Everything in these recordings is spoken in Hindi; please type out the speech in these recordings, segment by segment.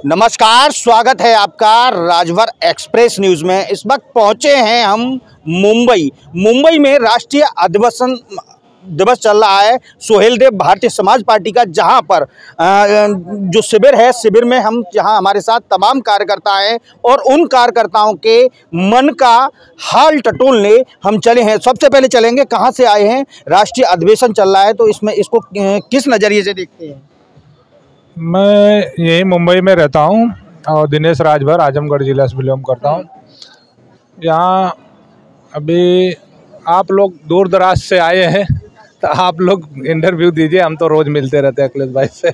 नमस्कार, स्वागत है आपका राजभर एक्सप्रेस न्यूज़ में। इस वक्त पहुंचे हैं हम मुंबई में राष्ट्रीय अधिवेशन दिवस चल रहा है सोहेलदेव भारतीय समाज पार्टी का, जहां पर जो शिविर है, शिविर में हम जहां हमारे साथ तमाम कार्यकर्ता हैं और उन कार्यकर्ताओं के मन का हाल टटोलने हम चले हैं। सबसे पहले चलेंगे कहां से आए हैं। राष्ट्रीय अधिवेशन चल रहा है तो इसको किस नज़रिए से देखते हैं। मैं यही मुंबई में रहता हूं और दिनेश राजभर आजमगढ़ जिला से बिलोंग करता हूं। यहाँ अभी आप लोग दूर दराज से आए हैं तो आप लोग इंटरव्यू दीजिए, हम तो रोज़ मिलते रहते हैं अखिलेश भाई से।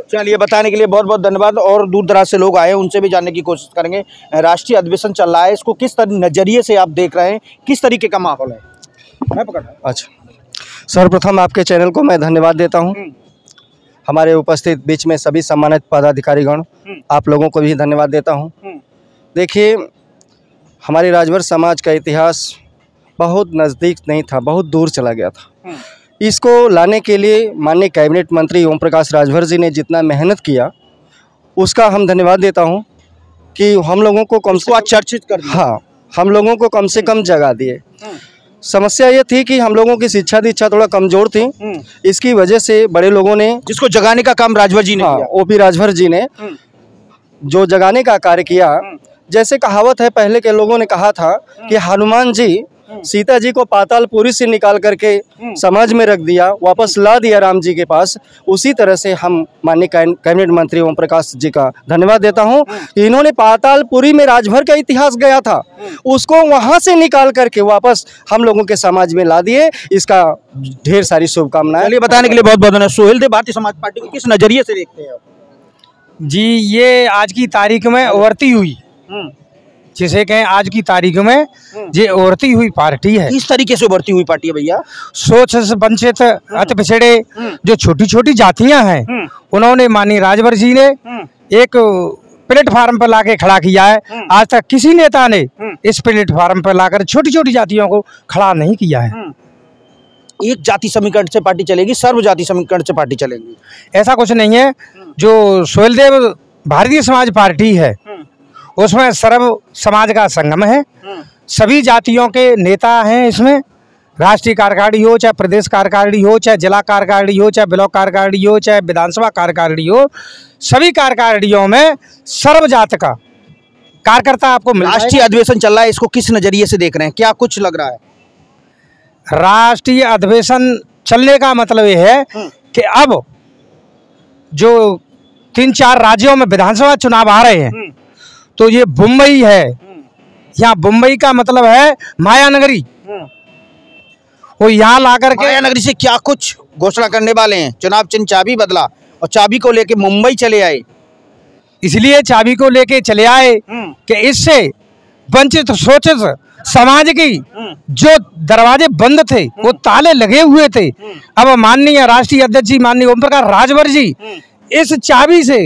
चलिए, बताने के लिए बहुत बहुत धन्यवाद। और दूर दराज से लोग आए हैं, उनसे भी जानने की कोशिश करेंगे। राष्ट्रीय अधिवेशन चल रहा है, इसको किस नज़रिए से आप देख रहे हैं, किस तरीके का माहौल है। मैं पकड़ रहा हूं। अच्छा, सर्वप्रथम आपके चैनल को मैं धन्यवाद देता हूं। हमारे उपस्थित बीच में सभी सम्मानित पदाधिकारीगण, आप लोगों को भी धन्यवाद देता हूं। देखिए, हमारी राजभर समाज का इतिहास बहुत नज़दीक नहीं था, बहुत दूर चला गया था। इसको लाने के लिए माननीय कैबिनेट मंत्री ओम प्रकाश राजभर जी ने जितना मेहनत किया, उसका हम धन्यवाद देता हूं कि हम लोगों को कम से कम चर्चित कर दिया। हाँ, हम लोगों को कम से कम जगह दिए। समस्या ये थी कि हम लोगों की शिक्षा दीक्षा थोड़ा कमज़ोर थी। इसकी वजह से बड़े लोगों ने, जिसको जगाने का काम राजभर जी ने किया। ओपी राजभर जी ने जो जगाने का कार्य किया। जैसे कहावत है, पहले के लोगों ने कहा था कि हनुमान जी सीता जी को पातालपुरी से निकाल करके समाज में रख दिया, वापस ला दिया राम जी के पास। उसी तरह से हम माननीय कैबिनेट मंत्री ओम प्रकाश जी का धन्यवाद देता हूं कि इन्होंने पातालपुरी में राजभर का इतिहास गया था, उसको वहां से निकाल करके वापस हम लोगों के समाज में ला दिए। इसका ढेर सारी शुभकामनाएं। चलिए, बताने के लिए बहुत बहुत धन्यवाद। सोहेलदेव भारतीय समाज पार्टी को किस नजरिए से देखते हैं आप। जी, ये आज की तारीख में उभरती हुई, जिसे कहें आज की तारीख में ये उभरती हुई पार्टी है। इस तरीके से उभरती हुई पार्टी है भैया। सोच से वंचित, अति पिछड़े जो छोटी छोटी जातियां हैं, उन्होंने माननीय राजभर जी ने एक प्लेटफार्म पर लाके खड़ा किया है। आज तक किसी नेता ने इस प्लेटफार्म पर लाकर छोटी छोटी जातियों को खड़ा नहीं किया है। एक जाति समीकरण से पार्टी चलेगी, सर्व जाति समीकरण से पार्टी चलेगी, ऐसा कुछ नहीं है। जो सोहेलदेव भारतीय समाज पार्टी है, उसमें सर्व समाज का संगम है। सभी जातियों के नेता हैं इसमें। राष्ट्रीय कार्यकारिणी हो, चाहे प्रदेश कार्यकारिणी हो, चाहे जिला कार्यकारिणी हो, चाहे ब्लॉक कार्यकारिणी हो, चाहे विधानसभा कार्यकारिणी हो, सभी कार्यकारिणियों में सर्व जात का कार्यकर्ता आपको मिल। राष्ट्रीय अधिवेशन चल रहा है, इसको किस नजरिए से देख रहे हैं, क्या कुछ लग रहा है। राष्ट्रीय अधिवेशन चलने का मतलब ये है कि अब जो 3-4 राज्यों में विधानसभा चुनाव आ रहे हैं, तो ये मुंबई है। यहाँ मुंबई का मतलब है मायानगरी। वो यहाँ ला करके मायानगरी से क्या कुछ घोषणा करने वाले हैं। चुनाव चिन्ह चाबी बदला और चाबी को लेके मुंबई चले आए। इसलिए चाबी को लेके चले आए कि इससे वंचित शोषित समाज की जो दरवाजे बंद थे, वो ताले लगे हुए थे। अब माननीय राष्ट्रीय अध्यक्ष जी माननीय ओम प्रकाश राजभर जी इस चाबी से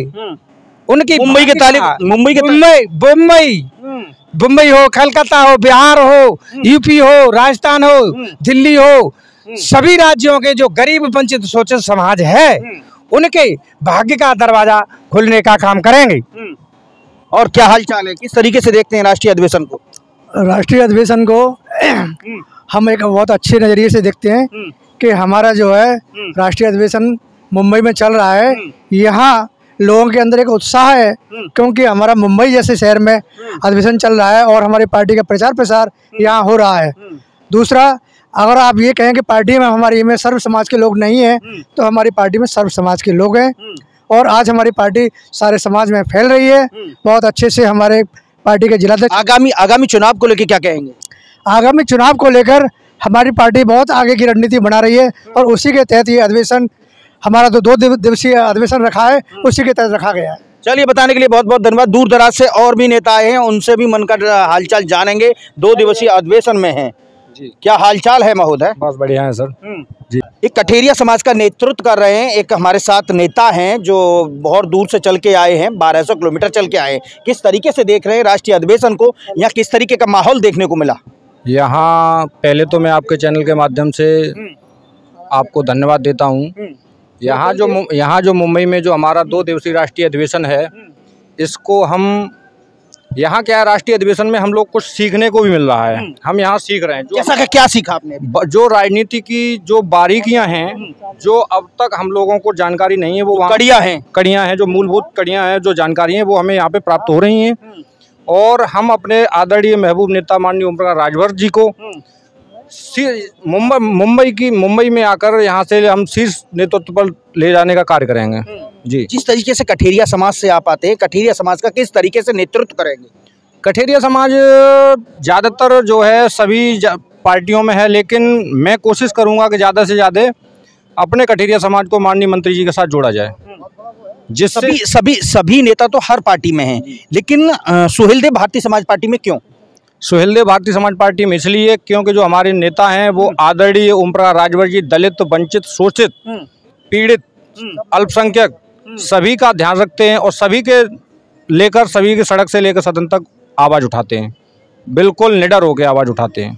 उनकी मुंबई के ताले, मुंबई हो, कलकत्ता हो, बिहार हो, यूपी हो, राजस्थान हो, दिल्ली हो, सभी राज्यों के जो गरीब वंचित शोषित समाज है, उनके भाग्य का दरवाजा खोलने का काम करेंगे। और क्या हालचाल है, किस तरीके से देखते हैं राष्ट्रीय अधिवेशन को। राष्ट्रीय अधिवेशन को हम एक बहुत अच्छे नज़रिए से देखते हैं कि हमारा जो है राष्ट्रीय अधिवेशन मुंबई में चल रहा है। यहाँ लोगों के अंदर एक उत्साह है, क्योंकि हमारा मुंबई जैसे शहर में अधिवेशन चल रहा है और हमारी पार्टी का प्रचार प्रसार यहाँ हो रहा है। दूसरा, अगर आप ये कहें कि पार्टी में हमारी में सर्व समाज के लोग नहीं हैं, तो हमारी पार्टी में सर्व समाज के लोग हैं और आज हमारी पार्टी सारे समाज में फैल रही है। बहुत अच्छे से हमारे पार्टी के जिलाध्यक्ष आगामी चुनाव को लेकर क्या कहेंगे। आगामी चुनाव को लेकर हमारी पार्टी बहुत आगे की रणनीति बना रही है और उसी के तहत ये अधिवेशन, हमारा तो 2 दिवसीय अधिवेशन रखा है, उसी के तहत रखा गया है। चलिए, बताने के लिए बहुत बहुत धन्यवाद। दूर दराज से और भी नेता आए हैं, उनसे भी मन का हालचाल जानेंगे। 2 दिवसीय अधिवेशन में हैं जी, क्या हालचाल है महोदय। बहुत बढ़िया है सर जी। एक कठेरिया समाज का नेतृत्व कर रहे हैं, एक हमारे साथ नेता हैं जो बहुत दूर से चल के आए हैं, 1200 किलोमीटर चल के आए हैं। किस तरीके से देख रहे हैं राष्ट्रीय अधिवेशन को, यहाँ किस तरीके का माहौल देखने को मिला। यहाँ पहले तो मैं आपके चैनल के माध्यम से आपको धन्यवाद देता हूँ। यहाँ जो मुंबई में जो हमारा 2 दिवसीय राष्ट्रीय अधिवेशन है, इसको हम यहाँ क्या है, राष्ट्रीय अधिवेशन में हम लोग कुछ सीखने को भी मिल रहा है। हम यहाँ सीख रहे हैं जैसा कि क्या सीखा आपने? जो राजनीति की जो बारीकियां हैं, जो अब तक हम लोगों को जानकारी नहीं है, वो कड़ियां हैं, जो मूलभूत कड़ियां हैं, जो जानकारी है वो हमें यहाँ पे प्राप्त हो रही हैं। और हम अपने आदरणीय महबूब नेता माननीय ओम प्रकाश राजभर जी को मुंबई में आकर यहाँ से हम शीर्ष नेतृत्व पर ले जाने का कार्य करेंगे जी। जिस तरीके से कठेरिया समाज से आप आते हैं, कठेरिया समाज का किस तरीके से नेतृत्व करेंगे? कठेरिया समाज ज़्यादातर जो है सभी पार्टियों में है, लेकिन मैं कोशिश करूँगा कि ज़्यादा से ज़्यादा अपने कठेरिया समाज को माननीय मंत्री जी के साथ जोड़ा जाए, जिससे सभी नेता तो हर पार्टी में हैं, लेकिन सुहेलदेव भारतीय समाज पार्टी में क्यों? सुहेलदेव भारतीय समाज पार्टी में इसलिए क्योंकि जो हमारे नेता हैं वो आदरणीय ओम प्रकाश राजभर जी दलित, वंचित, शोषित, पीड़ित, अल्पसंख्यक सभी का ध्यान रखते हैं और सभी के सड़क से लेकर सदन तक आवाज़ उठाते हैं, बिल्कुल निडर होकर आवाज़ उठाते हैं।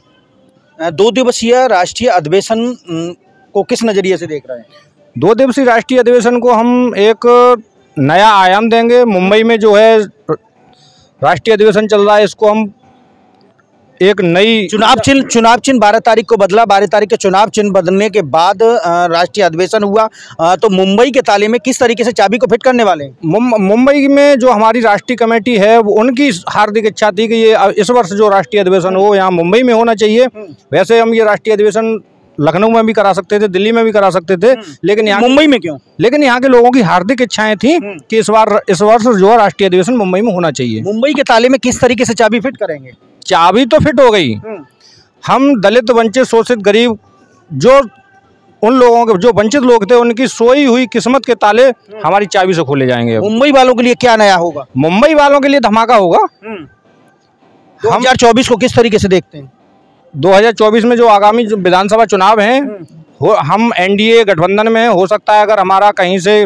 2 दिवसीय राष्ट्रीय अधिवेशन को किस नज़रिए से देख रहे हैं? 2 दिवसीय राष्ट्रीय अधिवेशन को हम एक नया आयाम देंगे। मुंबई में जो है राष्ट्रीय अधिवेशन चल रहा है, इसको हम एक नई चुनाव चिन्ह 12 तारीख को बदला। 12 तारीख के चुनाव चिन्ह बदलने के बाद राष्ट्रीय अधिवेशन हुआ, तो मुंबई के ताले में किस तरीके से चाबी को फिट करने वाले हैं? मुंबई में जो हमारी राष्ट्रीय कमेटी है वो उनकी हार्दिक इच्छा थी कि ये इस वर्ष जो राष्ट्रीय अधिवेशन हो यहाँ मुंबई में होना चाहिए। वैसे हम ये राष्ट्रीय अधिवेशन लखनऊ में भी करा सकते थे, दिल्ली में भी करा सकते थे, लेकिन यहाँ मुंबई में क्यों? लेकिन यहाँ के लोगों की हार्दिक इच्छाएं थी कि इस वर्ष जो है राष्ट्रीय अधिवेशन मुंबई में होना चाहिए। मुंबई के ताले में किस तरीके से चाबी फिट करेंगे? चाबी तो फिट हो गई। हम दलित, वंचित, शोषित, गरीब, जो उन लोगों के जो वंचित लोग थे उनकी सोई हुई किस्मत के ताले हमारी चाबी से खोले जाएंगे। मुंबई वालों के लिए क्या नया होगा? मुंबई वालों के लिए धमाका होगा। 2024 को किस तरीके से देखते हैं? 2024 में जो आगामी जो विधानसभा चुनाव हैं, हम एनडीए गठबंधन में हो सकता है, अगर हमारा कहीं से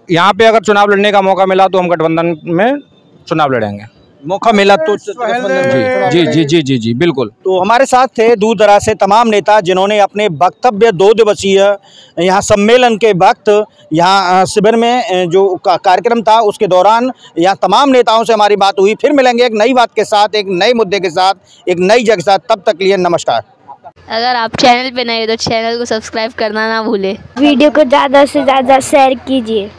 यहाँ पे अगर चुनाव लड़ने का मौका मिला तो हम गठबंधन में चुनाव लड़ेंगे। मौका मिला तो जी बिल्कुल। तो हमारे साथ थे दूर दराज से तमाम नेता, जिन्होंने अपने वक्तव्य 2 दिवसीय यहाँ सम्मेलन के वक्त यहाँ शिविर में जो कार्यक्रम था उसके दौरान यहाँ तमाम नेताओं से हमारी बात हुई। फिर मिलेंगे एक नई बात के साथ, एक नए मुद्दे के साथ, एक नई जगह के साथ। तब तक लिए नमस्कार। अगर आप चैनल पे नए हो तो चैनल को सब्सक्राइब करना ना भूले। वीडियो को ज़्यादा से ज़्यादा शेयर कीजिए।